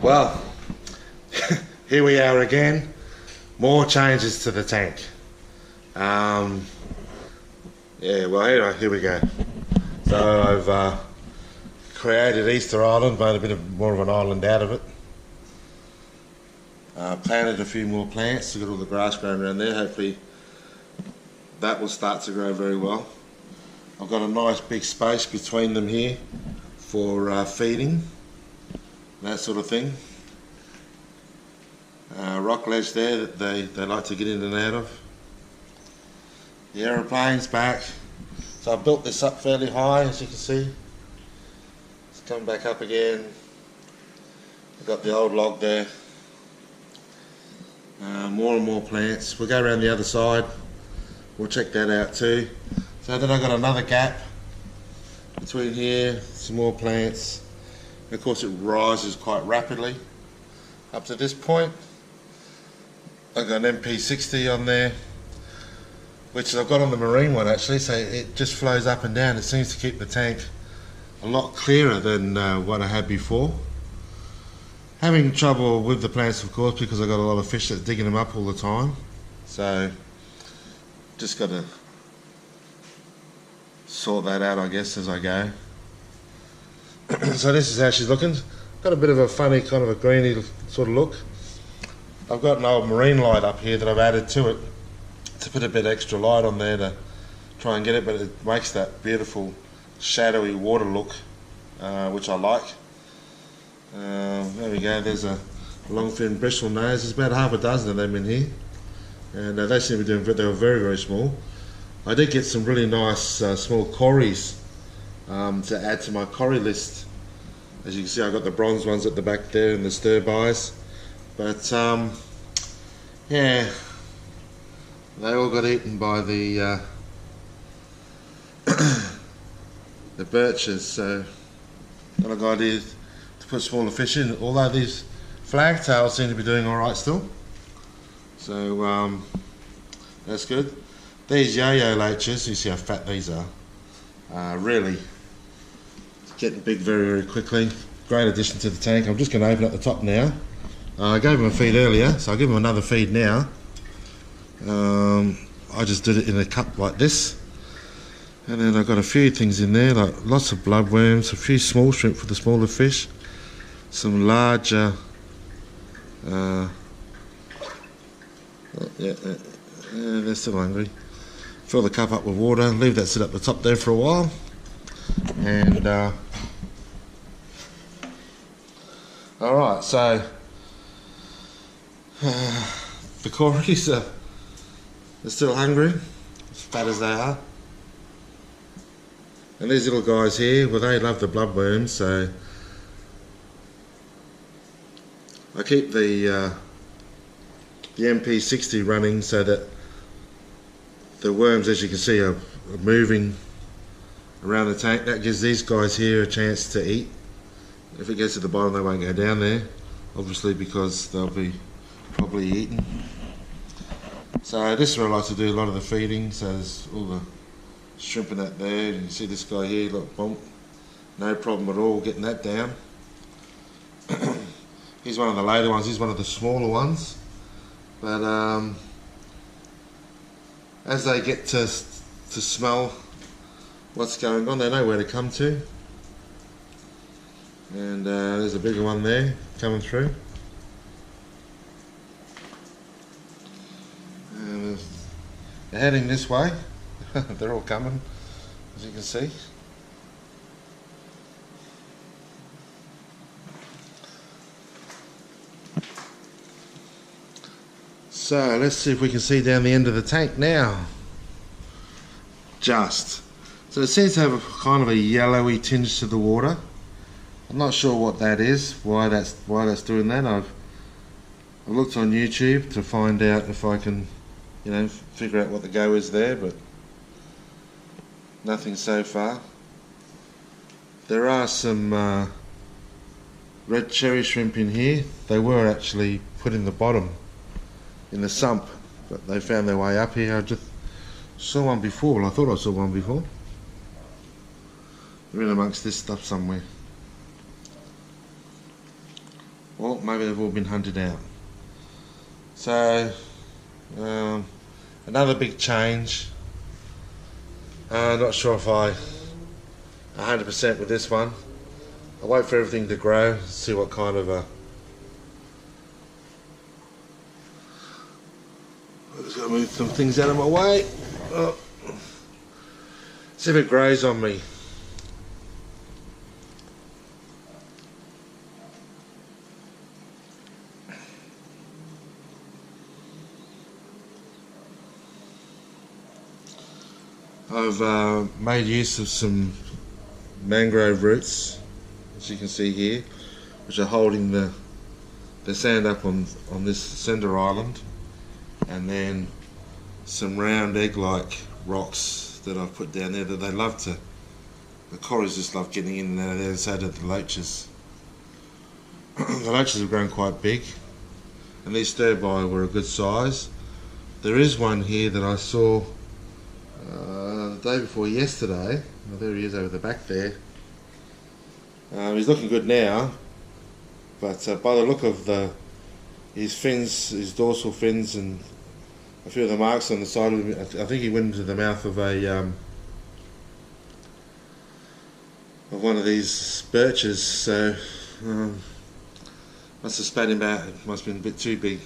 Well, here we are again. More changes to the tank. Yeah, well, here we go. So I've created Easter Island, made a bit more of an island out of it. Planted a few more plants to get all the grass growing around there. Hopefully that will start to grow very well. I've got a nice big space between them here for feeding, that sort of thing. Rock ledge there that they like to get in and out of. The aeroplane's back. So I've built this up fairly high, as you can see. It's coming back up again. I've got the old log there. More and more plants. We'll go around the other side. We'll check that out too. So then I've got another gap between here, some more plants. And of course it rises quite rapidly up to this point. I've got an MP60 on there, which I've got on the marine one actually, so it just flows up and down. It seems to keep the tank a lot clearer than what I had before. Having trouble with the plants, of course, because I've got a lot of fish that's digging them up all the time. So just got to sort that out, I guess, as I go. So this is how she's looking. Got a bit of a funny kind of a greeny sort of look. I've got an old marine light up here that I've added to it to put a bit extra light on there to try and get it, but it makes that beautiful shadowy water look, which I like. There we go, there's a long-fin bristle nose. There's about half a dozen of them in here, and they seem to be doing good. They were very, very small. I did get some really nice small Corys to add to my Cory list. As you can see, I've got the bronze ones at the back there and the stir-bys. But yeah, they all got eaten by the Bichirs, so got a good idea to put smaller fish in, although these flagtails seem to be doing alright still. So that's good. These yo-yo loaches, you see how fat these are, really getting big very, very quickly. Great addition to the tank. I'm just going to open up the top now. I gave them a feed earlier, so I'll give them another feed now. I just did it in a cup like this. And then I've got a few things in there, like lots of bloodworms, a few small shrimp for the smaller fish, some larger, they're still hungry. Fill the cup up with water, leave that sit up the top there for a while. And, alright, so the Corys are still hungry, as fat as they are. And these little guys here, well, they love the bloodworms, so I keep the MP60 running so that the worms, as you can see, are moving around the tank. That gives these guys here a chance to eat. If it gets to the bottom, they won't go down there, obviously, because they'll be probably eaten. So this is where I like to do a lot of the feeding. So there's all the shrimp in that there. You can see this guy here, look, bump. No problem at all getting that down. He's one of the later ones, he's one of the smaller ones. But as they get to smell what's going on, they know where to come to. And there's a bigger one there coming through. And they're heading this way. They're all coming, as you can see. So let's see if we can see down the end of the tank now. Just. So it seems to have a kind of a yellowy tinge to the water. I'm not sure what that is, why that's doing that. I've looked on YouTube to find out if I can, you know, figure out what the go is there, but nothing so far. There are some red cherry shrimp in here. They were actually put in the bottom, in the sump, but they found their way up here. I just saw one before. Well, I thought I saw one before. They're in amongst this stuff somewhere. Well, maybe they've all been hunted out. So, another big change. Not sure if I 100% with this one. I'll wait for everything to grow, see what kind of a... I'm just going to move some things out of my way. Oh. See if it grows on me. I've made use of some mangrove roots, as you can see here, which are holding the sand up on this centre island, and then some round egg-like rocks that I've put down there that they love to. The Corys just love getting in and out of there, and so do the loaches. The loaches have grown quite big, and these stir-by were a good size. There is one here that I saw the day before yesterday. Oh, there he is over the back there. He's looking good now, but by the look of his fins, his dorsal fins, and a few of the marks on the side of him, I think he went into the mouth of one of these birches, so must have spat him out. It must have been a bit too big.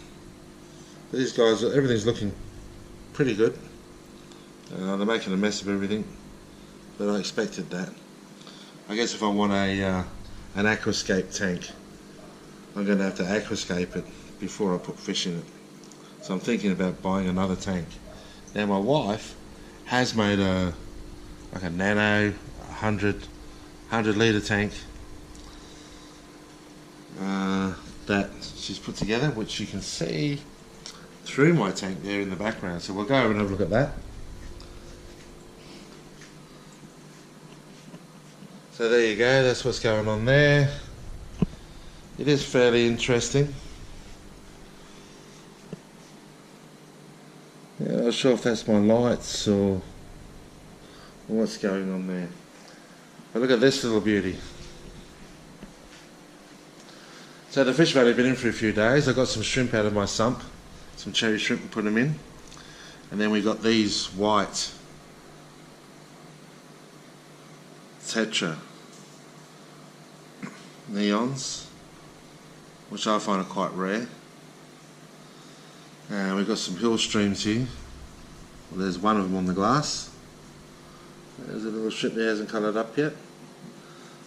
But these guys, everything's looking pretty good. They're making a mess of everything, but I expected that. I guess if I want an aquascape tank, I'm going to have to aquascape it before I put fish in it. So I'm thinking about buying another tank. Now my wife has made like a nano 100 litre tank that she's put together, which you can see through my tank there in the background. So we'll go over and have a look at that. So there you go, that's what's going on there. It is fairly interesting. Yeah, I'm not sure if that's my lights or what's going on there. But look at this little beauty. So the fish have only been in for a few days. I got some shrimp out of my sump, some cherry shrimp, and put them in. And then we got these white tetra neons, which I find are quite rare. And we've got some hill streams here. Well, there's one of them on the glass. There's a little shrimp that hasn't coloured up yet.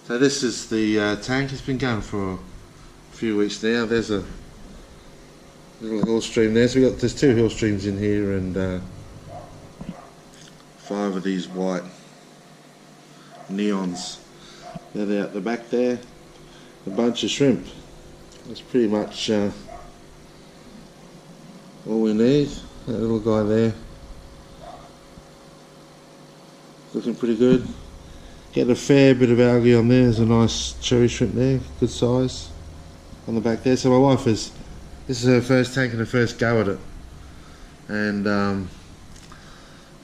So this is the tank. It's been going for a few weeks now. There's a little hill stream there. So there's 2 hill streams in here, and 5 of these white neons. There they are at the back there. A bunch of shrimp. That's pretty much all we need. That little guy there, looking pretty good. Getting a fair bit of algae on there. There's a nice cherry shrimp there, good size on the back there. So my wife this is her first tank and her first go at it, and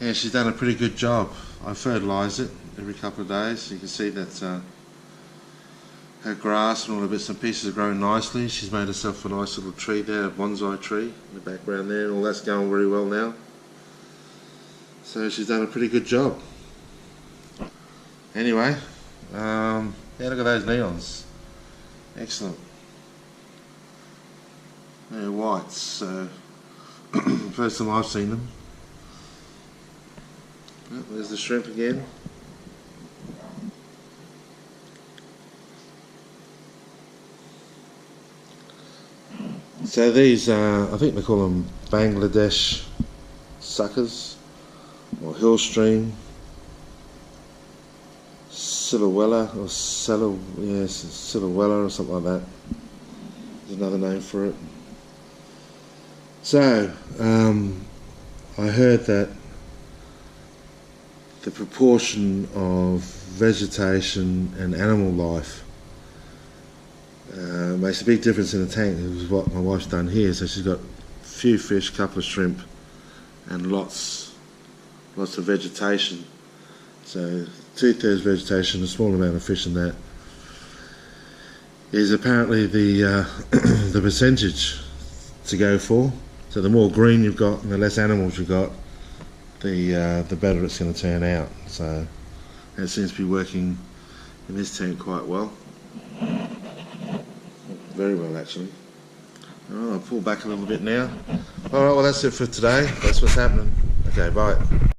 yeah, she's done a pretty good job. I fertilise it every couple of days. You can see that her grass and all the bits and pieces are growing nicely. She's made herself a nice little tree there, a bonsai tree in the background there, and all that's going very well now. So she's done a pretty good job. Anyway, yeah, look at those neons. Excellent. They're whites, so first time I've seen them. Oh, there's the shrimp again. So these are, I think they call them Bangladesh suckers, or Hillstream, Silhouella, or Silhouella or something like that. There's another name for it. So, I heard that the proportion of vegetation and animal life makes a big difference in the tank. This is what my wife's done here. So she's got a few fish, a couple of shrimp, and lots of vegetation. So 2/3 vegetation, a small amount of fish in that. is apparently the the percentage to go for. So the more green you've got and the less animals you've got, the better it's going to turn out. So it seems to be working in this tank quite well. Very well, actually. Alright, I'll pull back a little bit now. Alright, well that's it for today. That's what's happening. Okay, bye.